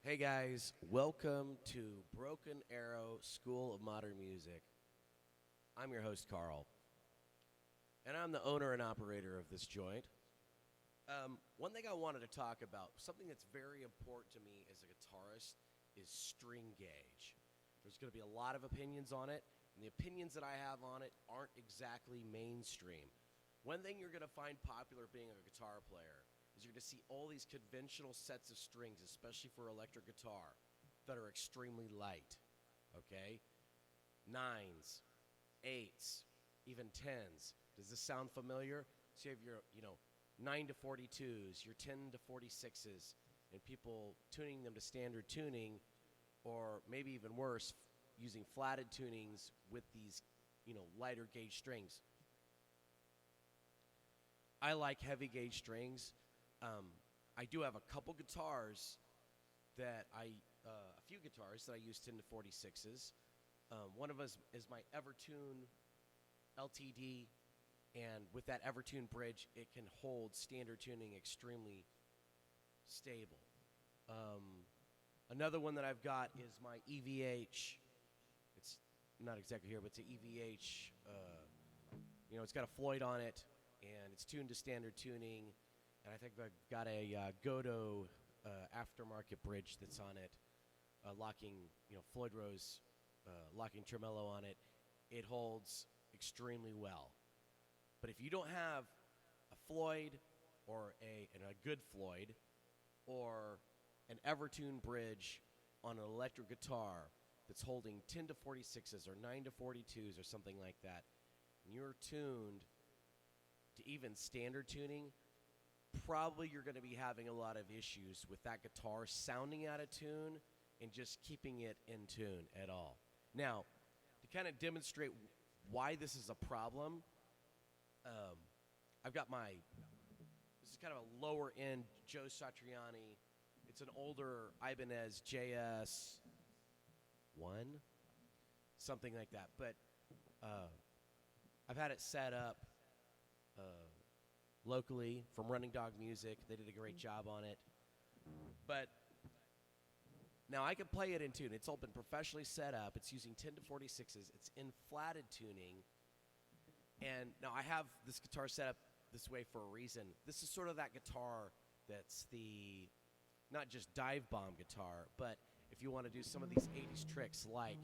Hey guys, welcome to Broken Arrow School of Modern Music. I'm your host, Carl, and I'm the owner and operator of this joint. One thing I wanted to talk about, something that's very important to me as a guitarist, is string gauge. There's going to be a lot of opinions on it, and the opinions that I have on it aren't exactly mainstream. One thing you're going to find popular being a guitar player is you're going to see all these conventional sets of strings, especially for electric guitar, that are extremely light, okay? Nines, eights, even tens. Does this sound familiar? So you have your, 9 to 42s, your 10 to 46s, and people tuning them to standard tuning, or maybe even worse, using flatted tunings with these, lighter gauge strings. I like heavy gauge strings. I do have a couple guitars that a few guitars that I use 10 to 46s. One of us is my Evertune LTD, and with that Evertune bridge, it can hold standard tuning extremely stable. Another one that I've got is my EVH. It's not exactly here, but it's an EVH. It's got a Floyd on it, and it's tuned to standard tuning. And I think I've got a Godo aftermarket bridge that's on it, locking, Floyd Rose locking tremolo on it. It holds extremely well. But if you don't have a Floyd or a good Floyd or an Evertune bridge on an electric guitar that's holding 10 to 46s or 9 to 42s or something like that, and you're tuned to even standard tuning, probably you're going to be having a lot of issues with that guitar sounding out of tune and just keeping it in tune at all. Now, to kind of demonstrate why this is a problem, I've got this is kind of a lower end Joe Satriani. It's an older Ibanez JS1, something like that. But I've had it set up locally from Running Dog Music. They did a great job on it. But now I can play it in tune. It's all been professionally set up. It's using 10 to 46s. It's in flatted tuning. And now I have this guitar set up this way for a reason. This is sort of that guitar that's the, not just dive bomb guitar, but if you want to do some of these 80s tricks like,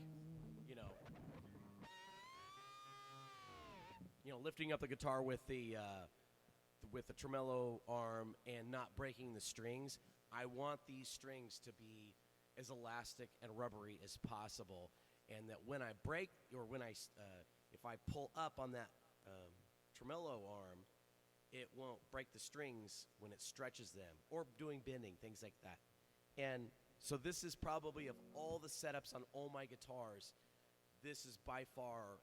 lifting up the guitar with the tremolo arm and not breaking the strings. I want these strings to be as elastic and rubbery as possible, and that when I break, or if I pull up on that tremolo arm, it won't break the strings when it stretches them, or doing bending, things like that. And so this is probably, of all the setups on all my guitars, this is by far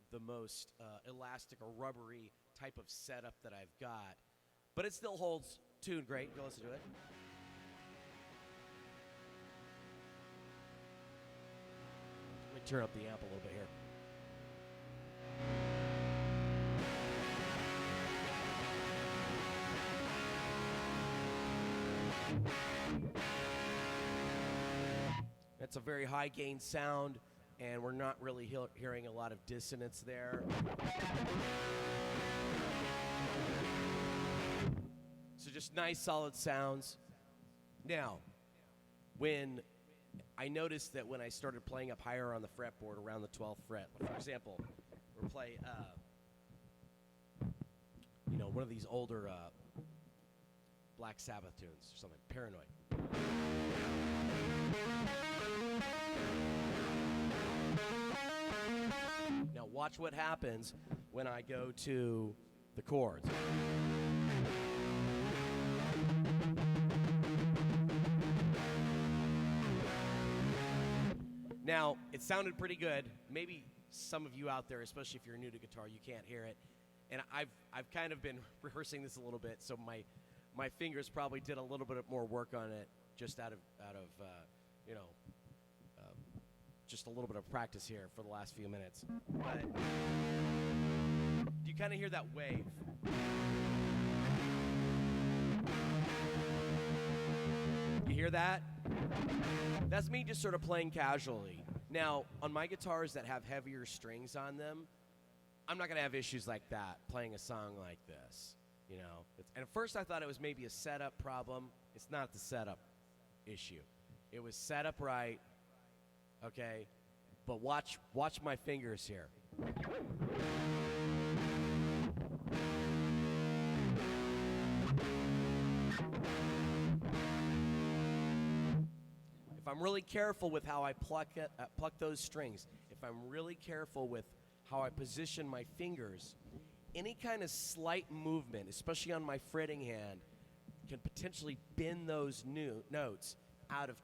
the most elastic or rubbery type of setup that I've got. But it still holds tune great. Go listen to it. Let me turn up the amp a little bit here. That's a very high gain sound, and we're not really hearing a lot of dissonance there. So just nice, solid sounds. Now, when I noticed that when I started playing up higher on the fretboard, around the 12th fret, for example, we're playing, one of these older Black Sabbath tunes or something, Paranoid. Now watch what happens when I go to the chords. Now, it sounded pretty good. Maybe some of you out there, especially if you're new to guitar, you can't hear it. And I've kind of been rehearsing this a little bit, so my fingers probably did a little bit more work on it just out of just a little bit of practice here for the last few minutes. But do you kind of hear that wave? You hear hear that? That's me just sort of playing casually. Now, on my guitars that have heavier strings on them, I'm not going to have issues like that playing a song like this. You know, and at first I thought it was maybe a setup problem. It's not the setup issue. It was set up right, okay? But watch my fingers here. If I'm really careful with how I pluck those strings, if I'm really careful with how I position my fingers, any kind of slight movement, especially on my fretting hand, can potentially bend those notes out of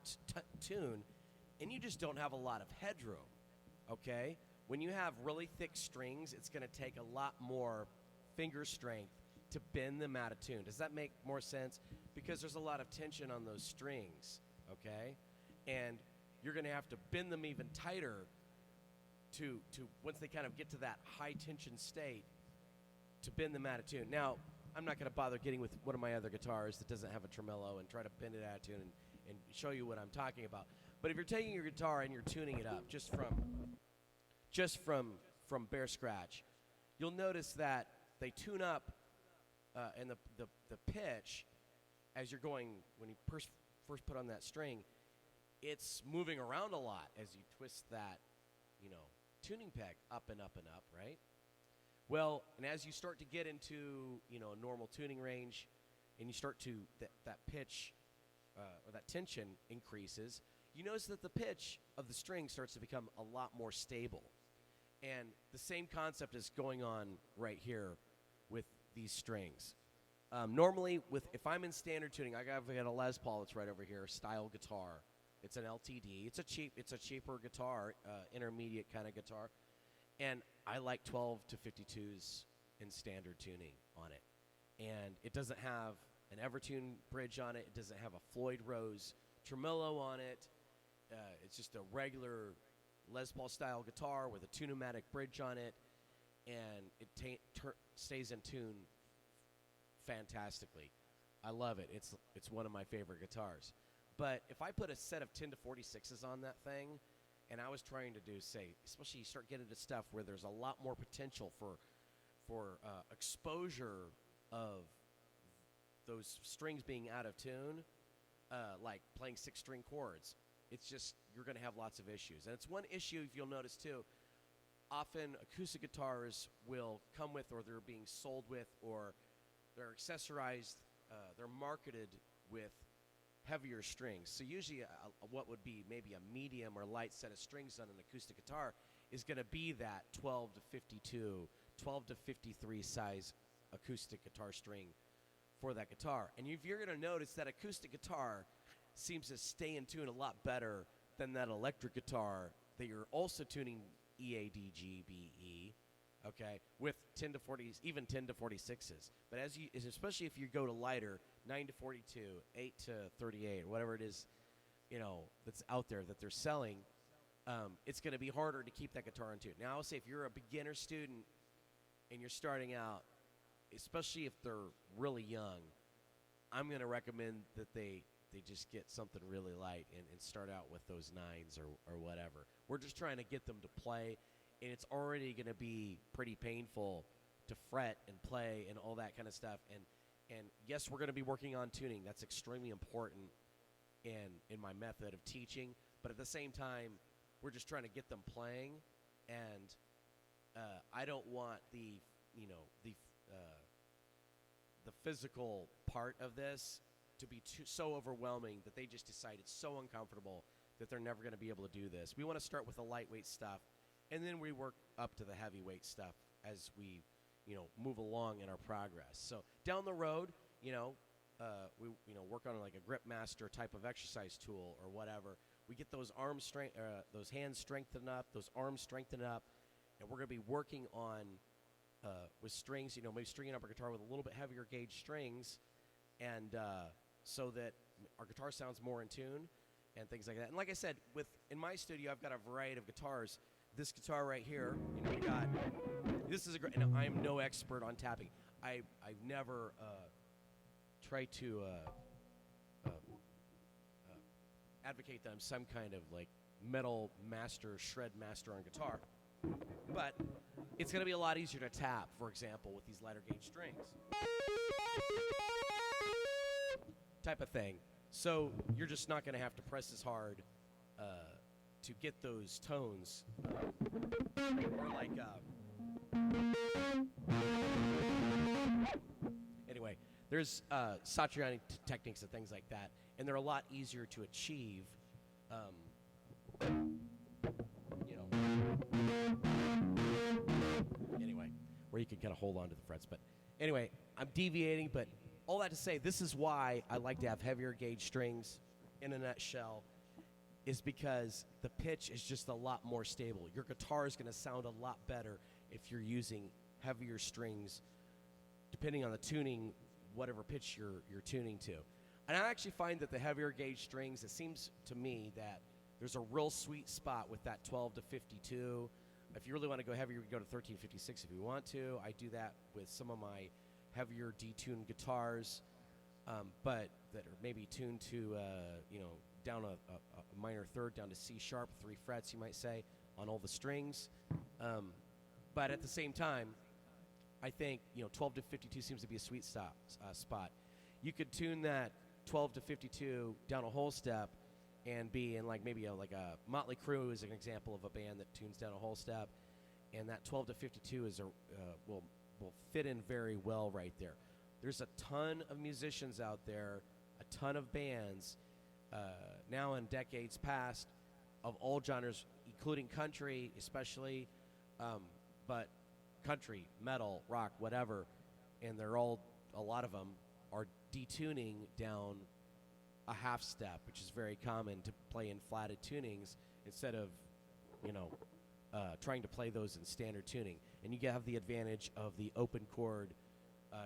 tune, and you just don't have a lot of headroom, okay? When you have really thick strings, it's going to take a lot more finger strength to bend them out of tune. Does that make more sense? Because there's a lot of tension on those strings, okay? And you're going to have to bend them even tighter to once they kind of get to that high tension state, to bend them out of tune. Now, I'm not going to bother getting with one of my other guitars that doesn't have a tremolo and try to bend it out of tune and show you what I'm talking about. But if you're taking your guitar and you're tuning it up just from bare scratch, you'll notice that they tune up and the pitch as you're going, when you first put on that string, it's moving around a lot as you twist that, tuning peg up and up and up, right? Well, and as you start to get into, a normal tuning range, and you start to, that pitch or that tension increases, you notice that the pitch of the string starts to become a lot more stable. And the same concept is going on right here with these strings. Normally, if I'm in standard tuning, I got a Les Paul that's right over here, style guitar. It's an LTD. It's a cheaper guitar, intermediate kind of guitar. And I like 12 to 52s in standard tuning on it. And it doesn't have an Evertune bridge on it. It doesn't have a Floyd Rose tremolo on it. It's just a regular Les Paul style guitar with a Tune-o-matic bridge on it. And it stays in tune fantastically. I love it. It's one of my favorite guitars. But if I put a set of 10 to 46s on that thing, and I was trying to do, say, especially you start getting into stuff where there's a lot more potential for exposure of those strings being out of tune, like playing 6-string chords, it's just, you're going to have lots of issues. And it's one issue, if you'll notice too, often acoustic guitars will come with, or they're being sold with, or they're accessorized, they're marketed with heavier strings. So usually what would be maybe a medium or light set of strings on an acoustic guitar is going to be that 12 to 52, 12 to 53 size acoustic guitar string for that guitar. And you're going to notice that acoustic guitar seems to stay in tune a lot better than that electric guitar that you're also tuning E-A-D-G-B-E, okay, with 10 to 40s, even 10 to 46s. But especially if you go to lighter, 9 to 42, 8 to 38, whatever it is, that's out there that they're selling, it's going to be harder to keep that guitar in tune. Now, I'll say if you're a beginner student and you're starting out, especially if they're really young, I'm going to recommend that they just get something really light and start out with those 9s or whatever. We're just trying to get them to play, and it's already going to be pretty painful to fret and play and all that kind of stuff. And yes, we're going to be working on tuning. That's extremely important in my method of teaching. But at the same time, we're just trying to get them playing. And I don't want the physical part of this to be so overwhelming that they just decide it's so uncomfortable that they're never going to be able to do this. We want to start with the lightweight stuff, and then we work up to the heavyweight stuff as we move along in our progress. So down the road, we work on like a grip master type of exercise tool or whatever. We get those those hands strengthened up, those arms strengthened up, and we're going to be working on with strings. Maybe stringing up our guitar with a little bit heavier gauge strings, and so that our guitar sounds more in tune and things like that. And like I said, in my studio, I've got a variety of guitars. This guitar right here, this is a great. And I'm no expert on tapping. I've never tried to advocate that I'm some kind of like metal master, shred master on guitar, but it's going to be a lot easier to tap, for example, with these lighter gauge strings. Type of thing. So you're just not going to have to press as hard to get those tones. Or like, anyway, there's Satriani techniques and things like that, and they're a lot easier to achieve. Anyway, where you can kind of hold on to the frets. But anyway, I'm deviating, but all that to say, this is why I like to have heavier gauge strings in a nutshell, is because the pitch is just a lot more stable. Your guitar is going to sound a lot better if you're using heavier strings, depending on the tuning, whatever pitch you're tuning to. And I actually find that the heavier gauge strings, it seems to me that there's a real sweet spot with that 12 to 52. If you really want to go heavier, you can go to 1356 if you want to. I do that with some of my heavier detuned guitars, but that are maybe tuned to, down a minor third, down to C sharp, 3 frets, you might say, on all the strings. But at the same time, I think 12 to 52 seems to be a sweet spot. You could tune that 12 to 52 down a whole step and be in like maybe a Motley Crue is an example of a band that tunes down a whole step, and that 12 to 52 is will fit in very well right there. There's a ton of musicians out there, a ton of bands, now and decades past, of all genres, including country especially, but country, metal, rock, whatever, and a lot of them are detuning down a half step, which is very common to play in flatted tunings instead of, trying to play those in standard tuning. And you have the advantage of the open chord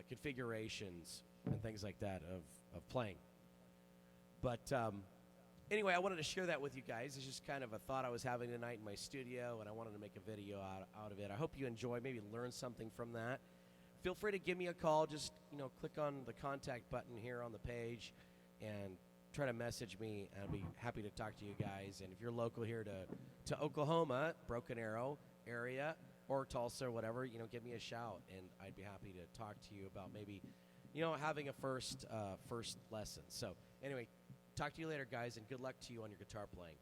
configurations and things like that of playing. But anyway, I wanted to share that with you guys. It's just kind of a thought I was having tonight in my studio, and I wanted to make a video out of it. I hope you enjoy, maybe learn something from that. Feel free to give me a call. Just, click on the contact button here on the page and try to message me, and I'll be happy to talk to you guys. And if you're local here to Oklahoma, Broken Arrow area, or Tulsa or whatever, give me a shout, and I'd be happy to talk to you about maybe, having a first lesson. So anyway, talk to you later, guys, and good luck to you on your guitar playing.